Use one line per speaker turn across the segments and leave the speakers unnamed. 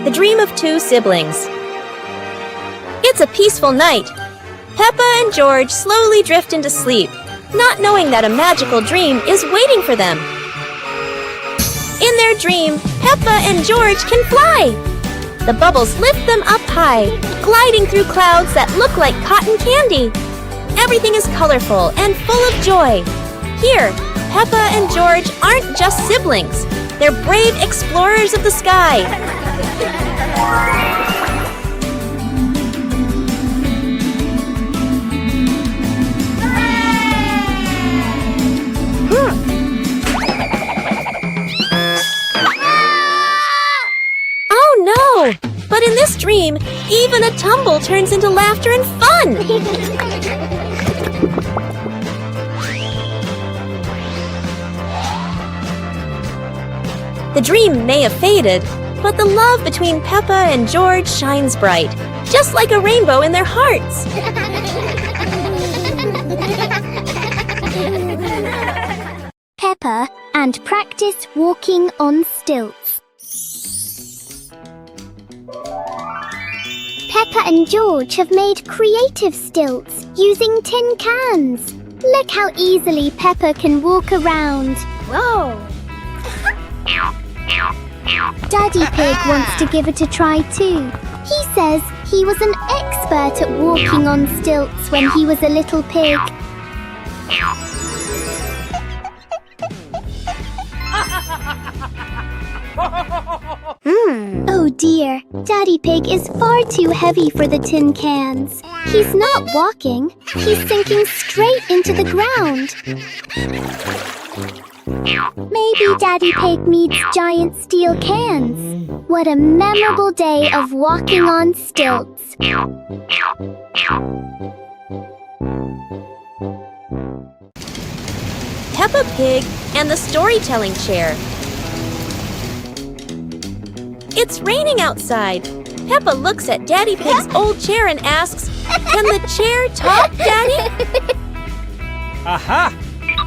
The Dream of Two Siblings. It's a peaceful night. Peppa and George slowly drift into sleep, not knowing that a magical dream is waiting for them. In their dream, Peppa and George can fly. The bubbles lift them up high, gliding through clouds that look like cotton candy. Everything is colorful and full of joy. Here, Peppa and George aren't just siblings. They're brave explorers of the sky. Oh no! But in this dream, even a tumble turns into laughter and fun! The dream may have faded, but the love between Peppa and George shines bright, just like a rainbow in their hearts.
Peppa and practice walking on stilts. Peppa and George have made creative stilts using tin cans. Look how easily Peppa can walk around.
Whoa!
Daddy Pig wants to give it a try too. He says he was an expert at walking on stilts when he was a little pig. Oh dear, Daddy Pig is far too heavy for the tin cans. He's not walking, he's sinking straight into the ground. Maybe Daddy Pig needs giant steel cans. What a memorable day of walking on stilts.
Peppa Pig and the Storytelling Chair. It's raining outside. Peppa looks at Daddy Pig's old chair and asks, "Can the chair talk, Daddy?"
Aha!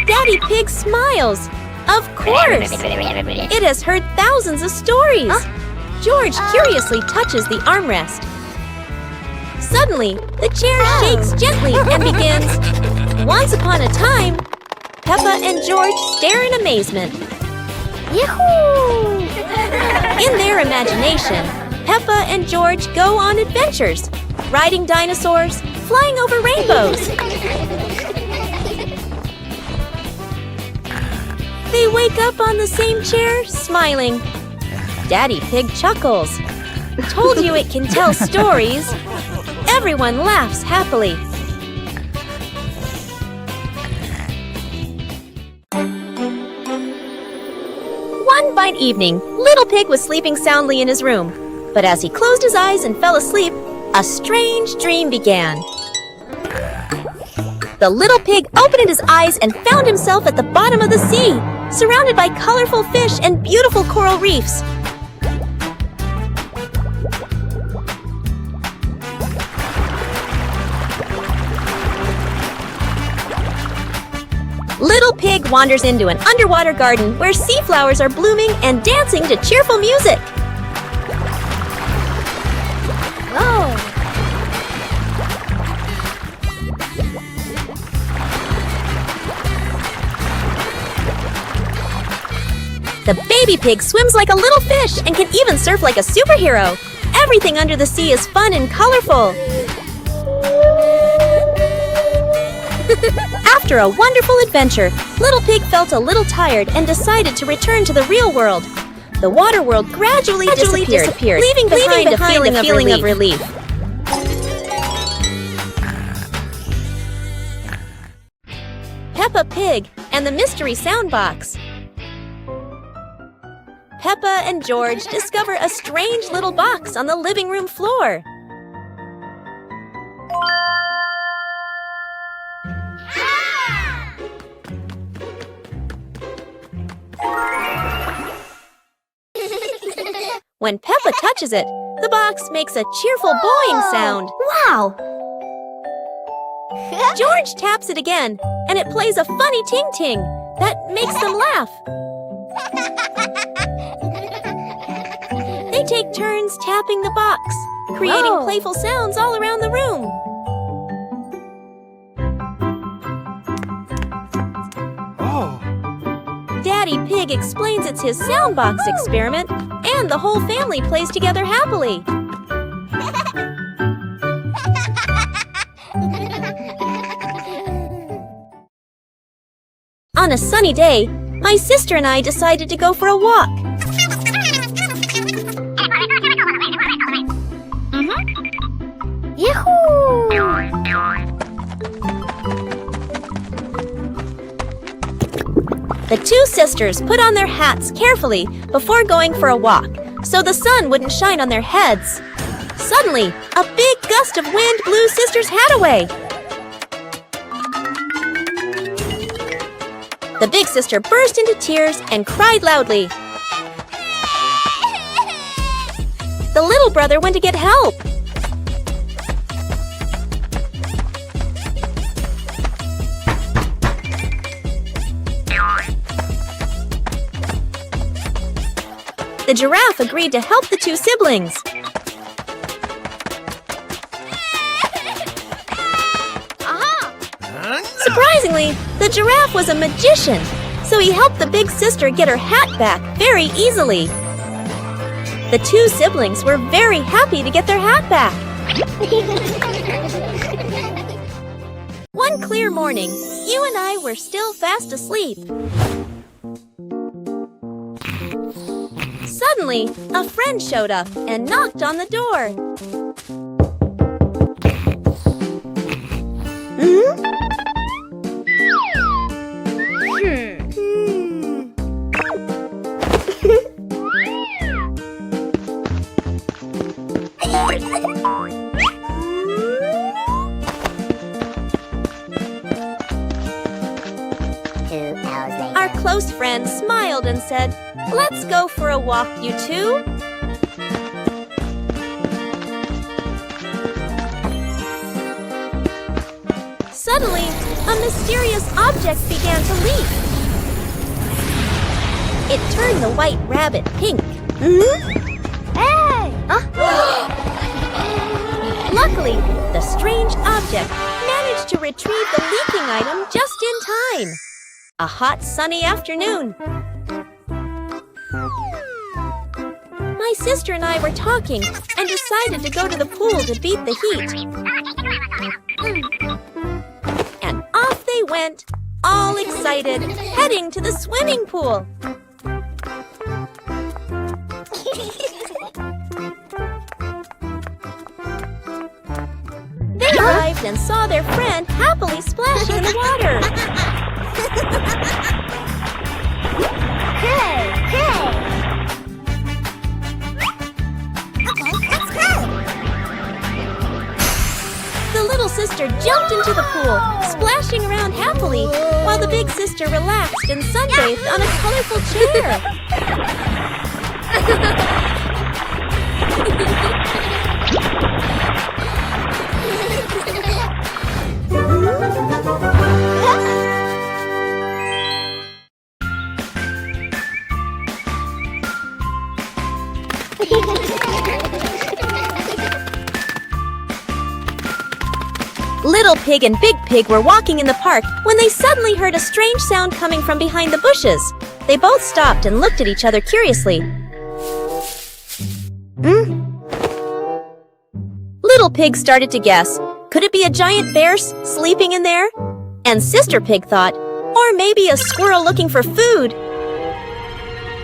Daddy Pig smiles. Of course! It has heard thousands of stories. George curiously touches the armrest. Suddenly, the chair shakes gently and begins, "Once upon a time." Peppa and George stare in amazement.
Yahoo!
In their imagination, Peppa and George go on adventures, riding dinosaurs, flying over rainbows. They wake up on the same chair, smiling. Daddy Pig chuckles. Told you it can tell stories. Everyone laughs happily. One fine evening, Little Pig was sleeping soundly in his room. But as he closed his eyes and fell asleep, a strange dream began. The little pig opened his eyes and found himself at the bottom of the sea, surrounded by colorful fish and beautiful coral reefs. Little Pig wanders into an underwater garden where sea flowers are blooming and dancing to cheerful music.
Whoa!
The baby pig swims like a little fish and can even surf like a superhero. Everything under the sea is fun and colorful. After a wonderful adventure, Little Pig felt a little tired and decided to return to the real world. The water world gradually disappeared, leaving behind a feeling of relief. Peppa Pig and the Mystery Sound Box. Peppa and George discover a strange little box on the living room floor. When Peppa touches it, the box makes a cheerful boing sound.
Wow!
George taps it again, and it plays a funny ting-ting that makes them laugh. They take turns tapping the box, creating
Whoa.
playful sounds all around the room.
Oh.
Daddy Pig explains it's his soundbox experiment, and the whole family plays together happily. On a sunny day, my sister and I decided to go for a walk.
Yahoo!
The two sisters put on their hats carefully before going for a walk, so the sun wouldn't shine on their heads. Suddenly, a big gust of wind blew sister's hat away. The big sister burst into tears and cried loudly. The little brother went to get help. The giraffe agreed to help the two siblings. Surprisingly, the giraffe was a magician, so he helped the big sister get her hat back very easily. The two siblings were very happy to get their hat back. One clear morning, you and I were still fast asleep. Suddenly, a friend showed up and knocked on the door. Our close friend smiled and said, "Let's go for a walk, you two." Suddenly, a mysterious object began to leap. It turned the white rabbit pink.
Hey!
Luckily, the strange object managed to retrieve the leaking item just in time. A hot, sunny afternoon. My sister and I were talking and decided to go to the pool to beat the heat. And off they went, all excited, heading to the swimming pool. They arrived and saw their friend happily splashing in the water.
Hey! Hey! Okay, let's go!
The little sister jumped into the pool, splashing around happily, while the big sister relaxed and sunbathed on a colorful chair. Little Pig and Big Pig were walking in the park when they suddenly heard a strange sound coming from behind the bushes. They both stopped and looked at each other curiously. Little Pig started to guess. Could it be a giant bear sleeping in there? And Sister Pig thought, or maybe a squirrel looking for food.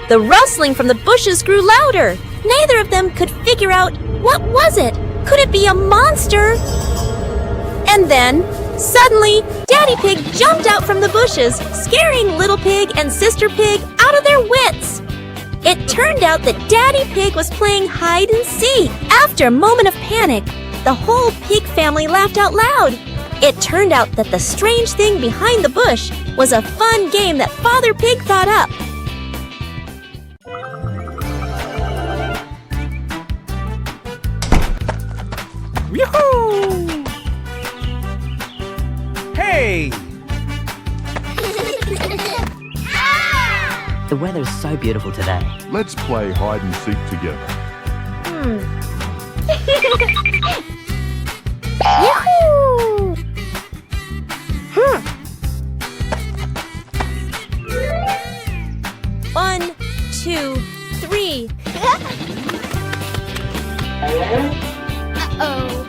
The rustling from the bushes grew louder. Neither of them could figure out, what was it? Could it be a monster? And then, suddenly, Daddy Pig jumped out from the bushes, scaring Little Pig and Sister Pig out of their wits. It turned out that Daddy Pig was playing hide and seek. After a moment of panic, the whole pig family laughed out loud. It turned out that the strange thing behind the bush was a fun game that Father Pig thought up.
Yoo-hoo! Hey!
The weather's so beautiful today.
Let's play hide and seek together.
Yahoo!
1, 2, 3.
Uh-oh.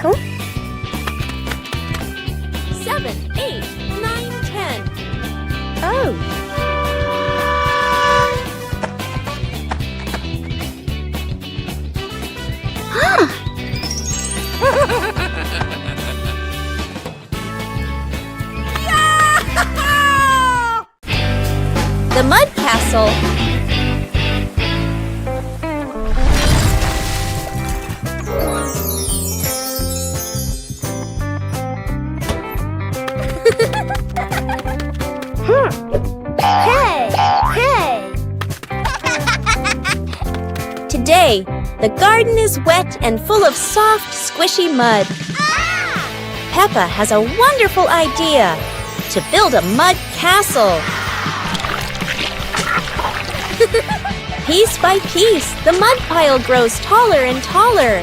Huh? 7, 8, 9, 10. Oh. The mud castle.
Hey! Hey!
Today, the garden is wet and full of soft, squishy mud. Peppa has a wonderful idea to build a mud castle. Piece by piece, the mud pile grows taller and taller.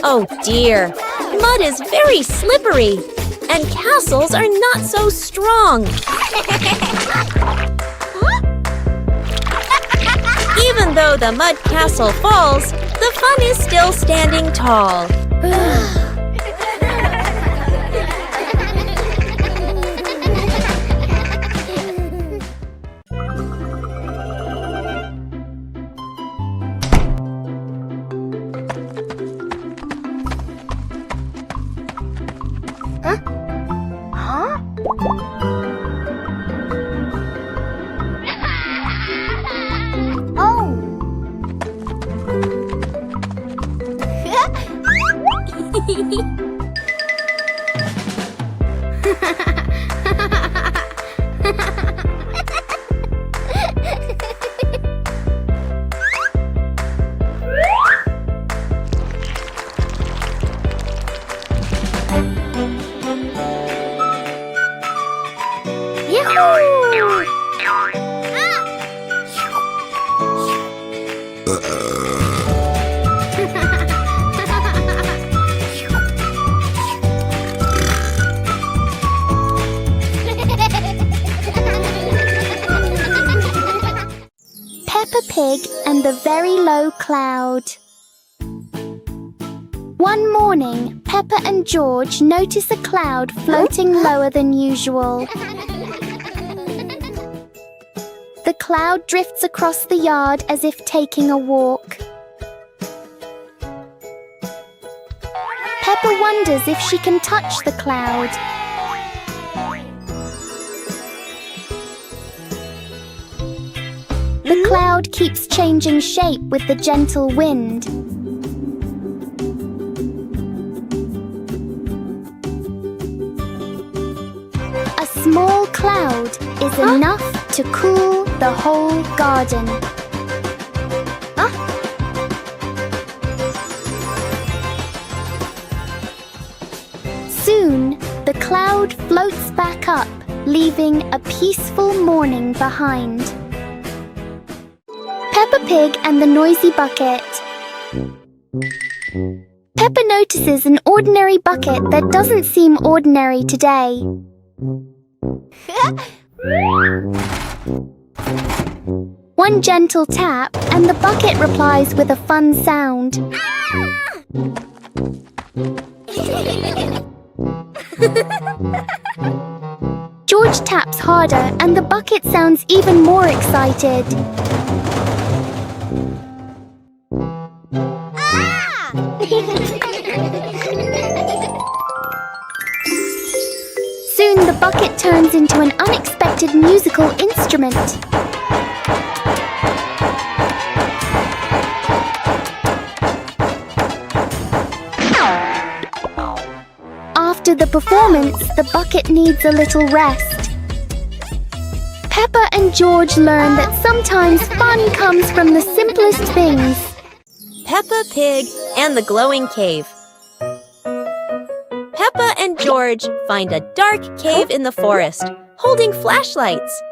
Oh dear, mud is very slippery, and castles are not so strong. Even though the mud castle falls, the fun is still standing tall.
Peppa Pig and the Very Low Cloud. One morning, Peppa and George notice a cloud floating lower than usual. The cloud drifts across the yard as if taking a walk. Peppa wonders if she can touch the cloud. The cloud keeps changing shape with the gentle wind. A small cloud is enough to cool the whole garden. Soon, the cloud floats back up, leaving a peaceful morning behind. Peppa Pig and the Noisy Bucket. Peppa notices an ordinary bucket that doesn't seem ordinary today. One gentle tap and the bucket replies with a fun sound. George taps harder and the bucket sounds even more excited. Soon the bucket turns into an unexpected musical instrument. After the performance, the bucket needs a little rest. Peppa and George learn that sometimes fun comes from the simplest things.
Peppa Pig and the Glowing Cave. Peppa and George find a dark cave in the forest, holding flashlights.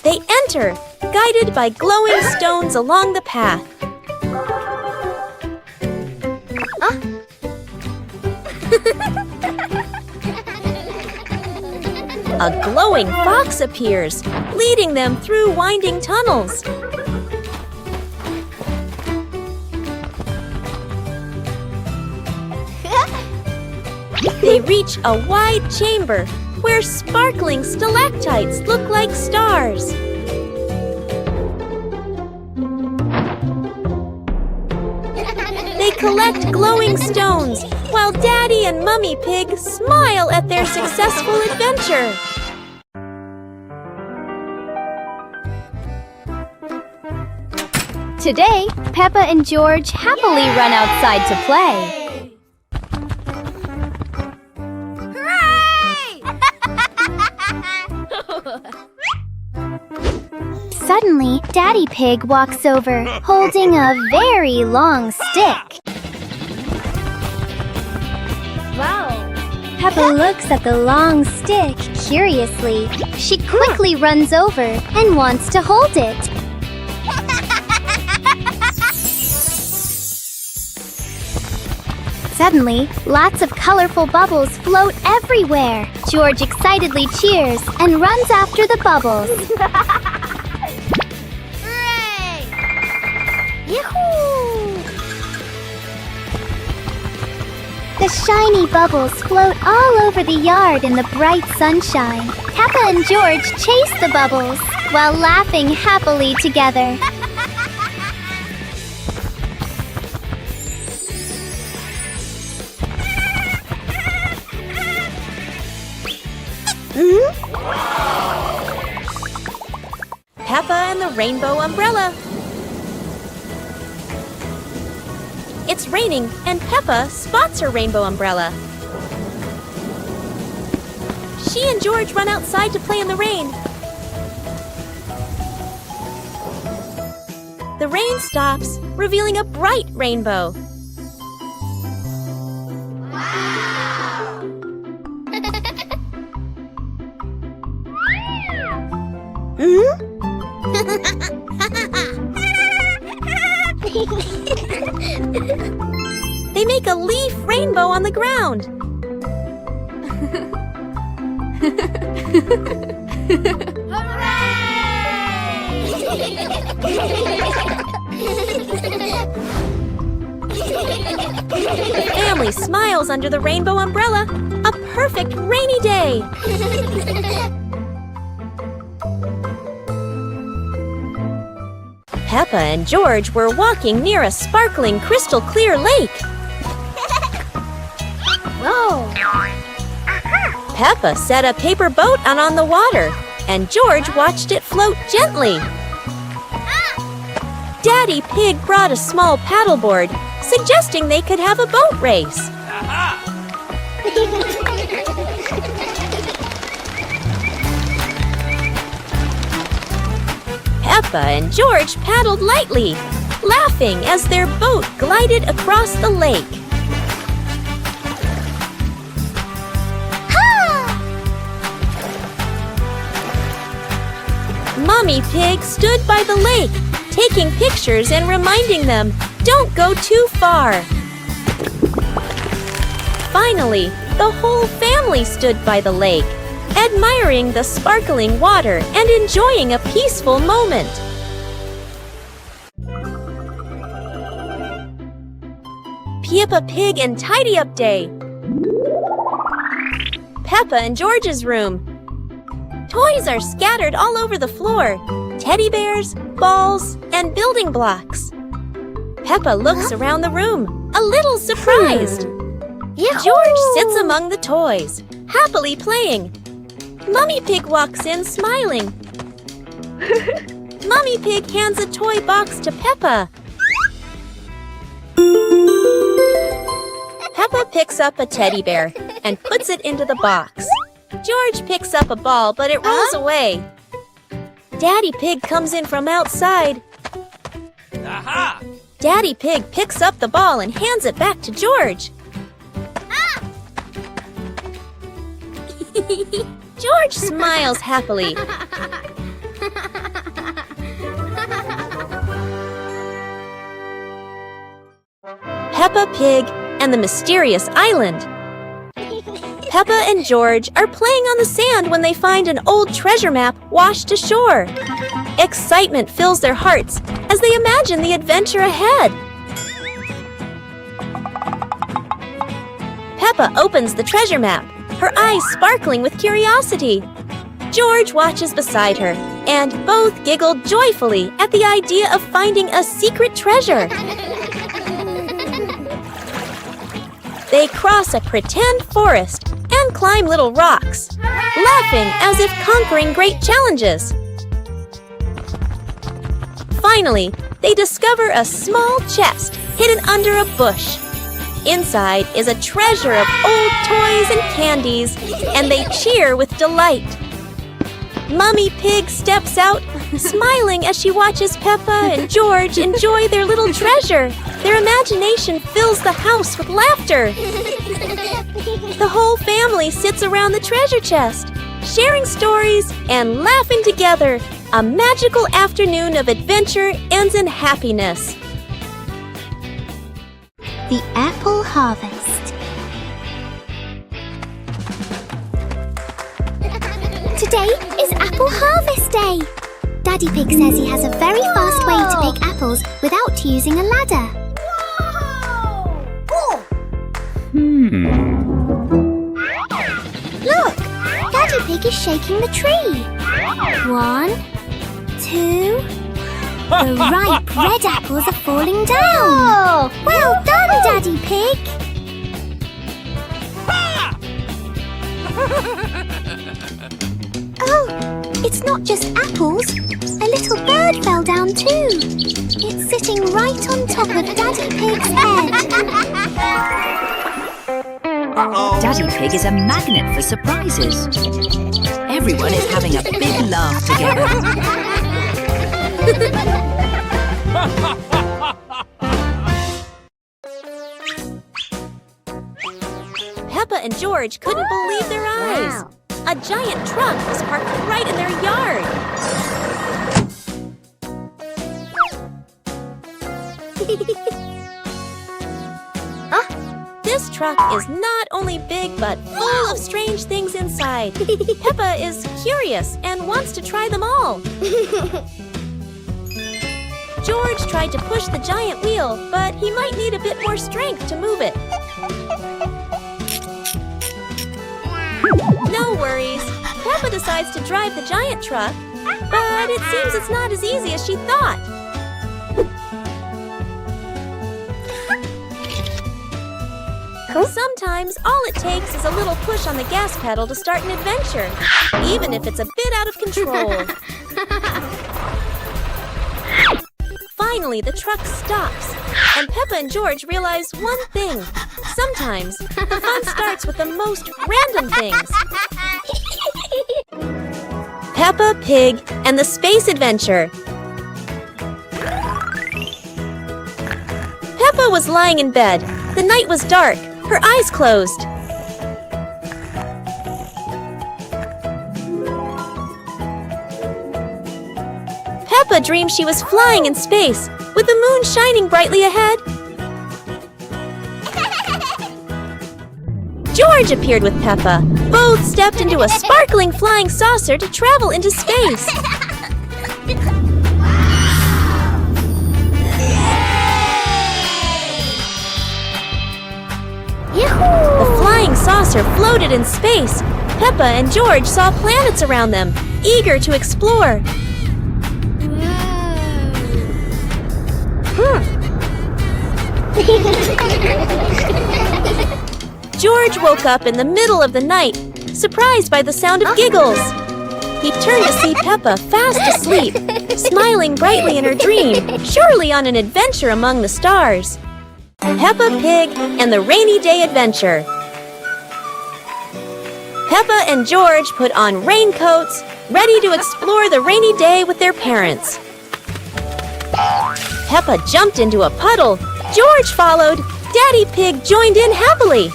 They enter, guided by glowing stones along the path. A glowing fox appears, leading them through winding tunnels. They reach a wide chamber where sparkling stalactites look like stars. They collect glowing stones while Daddy and Mummy Pig smile at their successful adventure.
Today, Peppa and George happily run outside to play. Suddenly, Daddy Pig walks over, holding a very long stick.
Wow.
Peppa looks at the long stick curiously. She quickly runs over and wants to hold it. Suddenly, lots of colorful bubbles float everywhere. George excitedly cheers and runs after the bubbles.
Hooray! Yahoo!
The shiny bubbles float all over the yard in the bright sunshine. Peppa and George chase the bubbles while laughing happily together.
Peppa and the Rainbow Umbrella. It's raining, and Peppa spots her rainbow umbrella. She and George run outside to play in the rain. The rain stops, revealing a bright rainbow. They make a leaf rainbow on the ground. The family smiles under the rainbow umbrella. A perfect rainy day. Peppa and George were walking near a sparkling crystal clear lake.
Whoa!
Peppa set a paper boat out on the water, and George watched it float gently. Daddy Pig brought a small paddleboard, suggesting they could have a boat race. Peppa and George paddled lightly, laughing as their boat glided across the lake. Mommy Pig stood by the lake, taking pictures and reminding them, "Don't go too far." Finally, the whole family stood by the lake, admiring the sparkling water and enjoying a peaceful moment. Peppa Pig and Tidy Up Day. Peppa and George's room. Toys are scattered all over the floor. Teddy bears, balls, and building blocks. Peppa looks around the room, a little surprised. George sits among the toys, happily playing. Mummy Pig walks in smiling. Mummy Pig hands a toy box to Peppa. Peppa picks up a teddy bear and puts it into the box. George picks up a ball, but it rolls away. Daddy Pig comes in from outside.
Aha!
Daddy Pig picks up the ball and hands it back to George. George smiles happily. Peppa Pig and the Mysterious Island. Peppa and George are playing on the sand when they find an old treasure map washed ashore. Excitement fills their hearts as they imagine the adventure ahead. Peppa opens the treasure map, her eyes sparkling with curiosity. George watches beside her, and both giggle joyfully at the idea of finding a secret treasure. They cross a pretend forest and climb little rocks, laughing as if conquering great challenges. Finally, they discover a small chest hidden under a bush. Inside is a treasure of old toys and candies, and they cheer with delight. Mummy Pig steps out, smiling as she watches Peppa and George enjoy their little treasure. Their imagination fills the house with laughter. The whole family sits around the treasure chest, sharing stories and laughing together. A magical afternoon of adventure ends in happiness.
The Apple Harvest. Today is Apple Harvest Day. Daddy Pig says he has a very fast way to pick apples without using a ladder. Look! Daddy Pig is shaking the tree. 1, 2... The ripe red apples are falling down. Well done, Daddy Pig. Oh, it's not just apples. A little bird fell down too. It's sitting right on top of Daddy Pig's head.
Daddy Pig is a magnet for surprises. Everyone is having a big laugh together.
Peppa and George couldn't believe their eyes. A giant truck was parked right in their yard. This truck is not only big but full of strange things inside. Peppa is curious and wants to try them all. George tried to push the giant wheel, but he might need a bit more strength to move it. No worries. Peppa decides to drive the giant truck, but it seems it's not as easy as she thought. Sometimes all it takes is a little push on the gas pedal to start an adventure, even if it's a bit out of control. Finally, the truck stops, and Peppa and George realize one thing. Sometimes, the fun starts with the most random things. Peppa Pig and the Space Adventure. Peppa was lying in bed. The night was dark. Her eyes closed. Peppa dreamed she was flying in space, with the moon shining brightly ahead. George appeared with Peppa. Both stepped into a sparkling flying saucer to travel into space. The flying saucer floated in space. Peppa and George saw planets around them, eager to explore. George woke up in the middle of the night, surprised by the sound of giggles. He turned to see Peppa fast asleep, smiling brightly in her dream, surely on an adventure among the stars. Peppa Pig and the Rainy Day Adventure. Peppa and George put on raincoats, ready to explore the rainy day with their parents. Peppa jumped into a puddle. George followed. Daddy Pig joined in happily.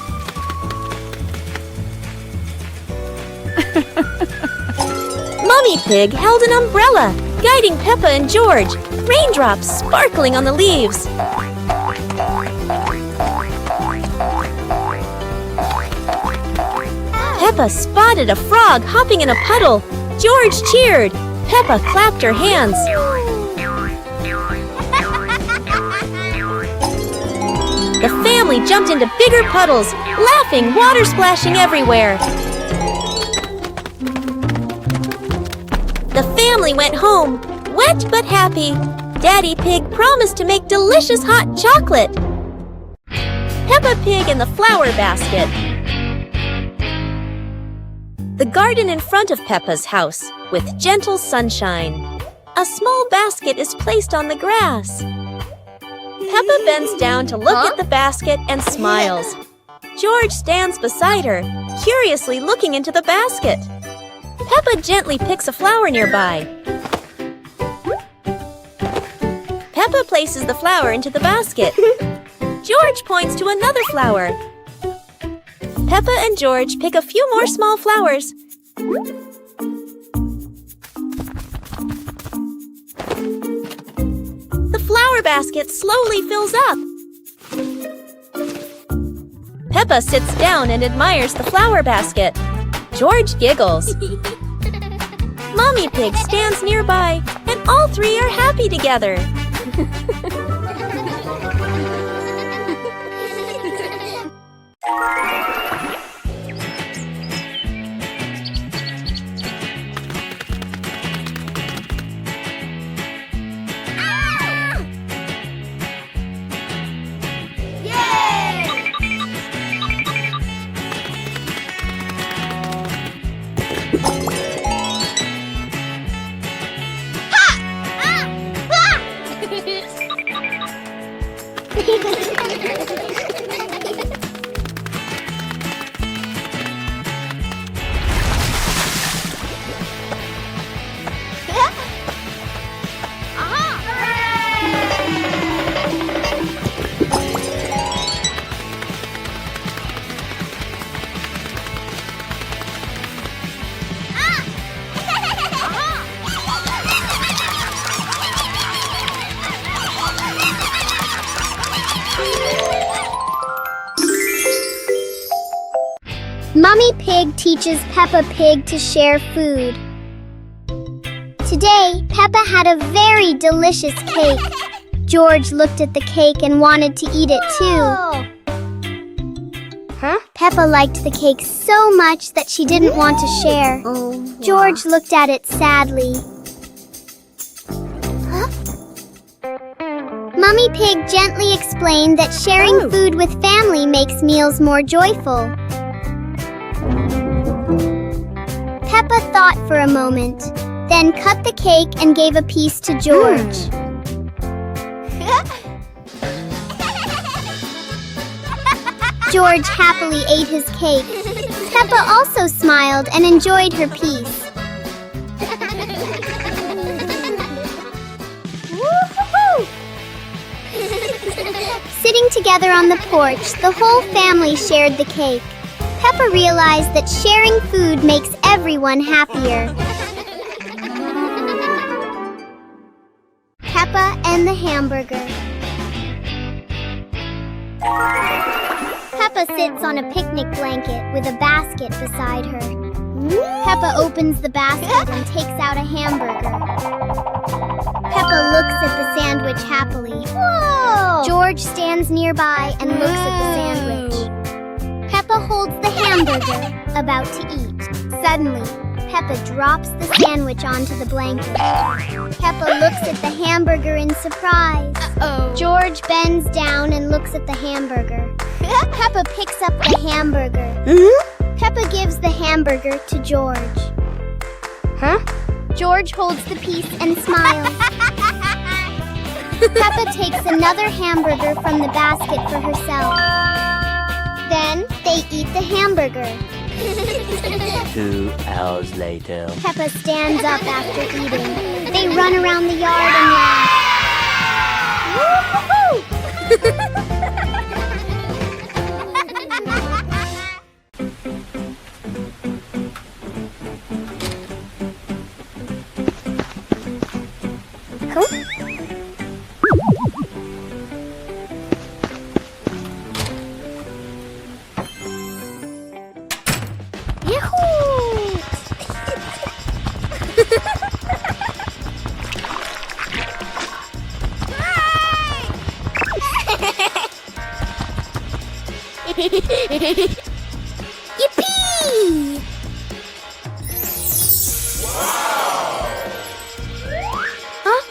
Mummy Pig held an umbrella, guiding Peppa and George, raindrops sparkling on the leaves. Peppa spotted a frog hopping in a puddle. George cheered. Peppa clapped her hands. The family jumped into bigger puddles, laughing, water splashing everywhere. The family went home, wet but happy. Daddy Pig promised to make delicious hot chocolate. Peppa Pig in the flower basket. The garden in front of Peppa's house, with gentle sunshine. A small basket is placed on the grass. Peppa bends down to look at the basket and smiles. George stands beside her, curiously looking into the basket. Peppa gently picks a flower nearby. Peppa places the flower into the basket. George points to another flower. Peppa and George pick a few more small flowers. The flower basket slowly fills up. Peppa sits down and admires the flower basket. George giggles. Mommy Pig stands nearby, and all three are happy together.
Mummy Pig teaches Peppa Pig to share food. Today, Peppa had a very delicious cake. George looked at the cake and wanted to eat it too. Huh? Peppa liked the cake so much that she didn't want to share. George looked at it sadly. Mummy Pig gently explained that sharing food with family makes meals more joyful. Peppa thought for a moment, then cut the cake and gave a piece to George. George happily ate his cake. Peppa also smiled and enjoyed her piece. Sitting together on the porch, the whole family shared the cake. Peppa realized that sharing food makes everyone happier. Peppa and the hamburger. Peppa sits on a picnic blanket with a basket beside her. Peppa opens the basket and takes out a hamburger. Peppa looks at the sandwich happily. Whoa! George stands nearby and looks at the sandwich. Peppa holds the hamburger, about to eat. Suddenly, Peppa drops the sandwich onto the blanket. Peppa looks at the hamburger in surprise. George bends down and looks at the hamburger. Peppa picks up the hamburger. Peppa gives the hamburger to George.
Huh?
George holds the piece and smiles. Peppa takes another hamburger from the basket for herself. Then they eat the hamburger.
2 hours later.
Peppa stands up after eating. They run around the yard and laugh. Yippee! Huh?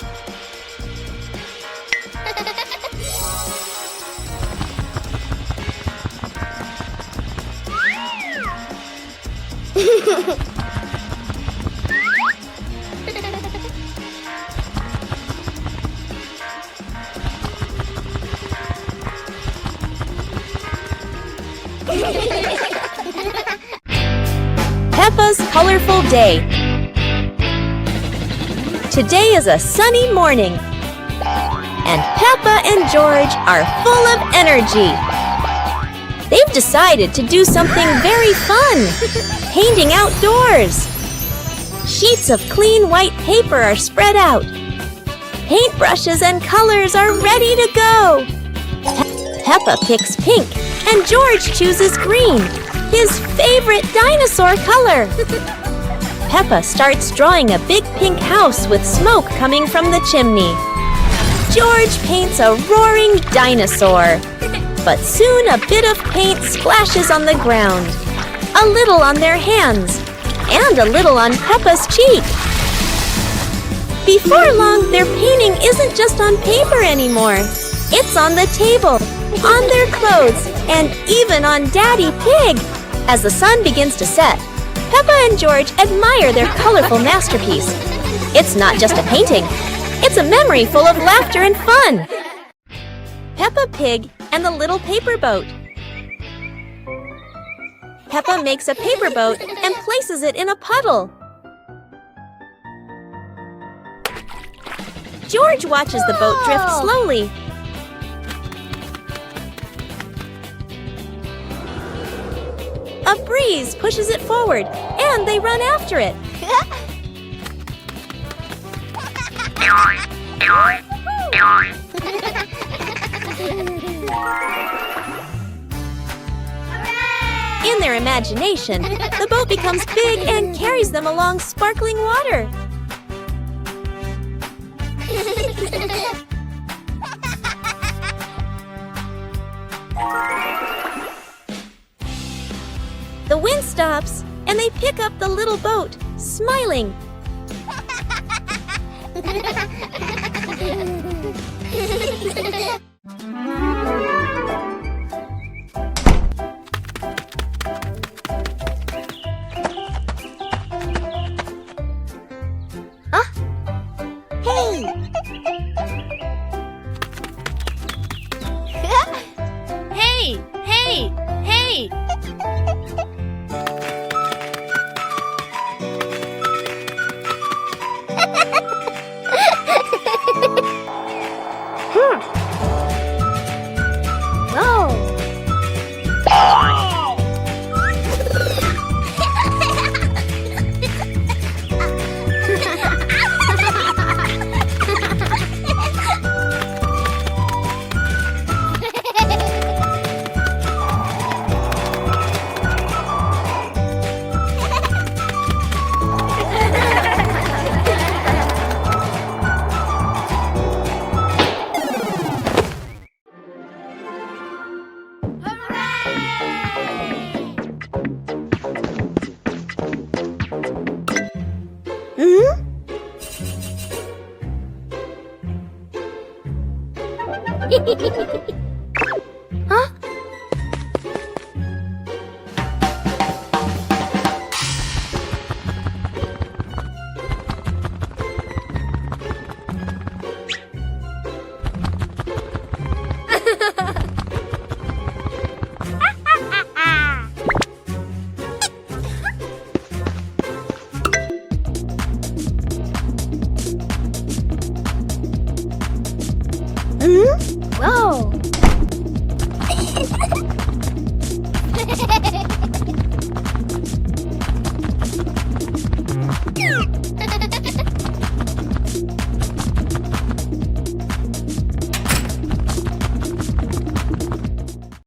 Peppa's colorful day. Today is a sunny morning, and Peppa and George are full of energy. They've decided to do something very fun, painting outdoors. Sheets of clean white paper are spread out. Paintbrushes and colors are ready to go. Peppa picks pink, and George chooses green, his favorite dinosaur color. Peppa starts drawing a big pink house with smoke coming from the chimney. George paints a roaring dinosaur. But soon a bit of paint splashes on the ground. A little on their hands, and a little on Peppa's cheek. Before long, their painting isn't just on paper anymore. It's on the table, on their clothes, and even on Daddy Pig. As the sun begins to set, Peppa and George admire their colorful masterpiece. It's not just a painting. It's a memory full of laughter and fun. Peppa Pig and the Little Paper Boat. Peppa makes a paper boat and places it in a puddle. George watches the boat drift slowly. A breeze pushes it forward, and they run after it. In their imagination, the boat becomes big and carries them along sparkling water. The wind stops, and they pick up the little boat, smiling. Hey! Hey! Hey! Huh?
Whoa!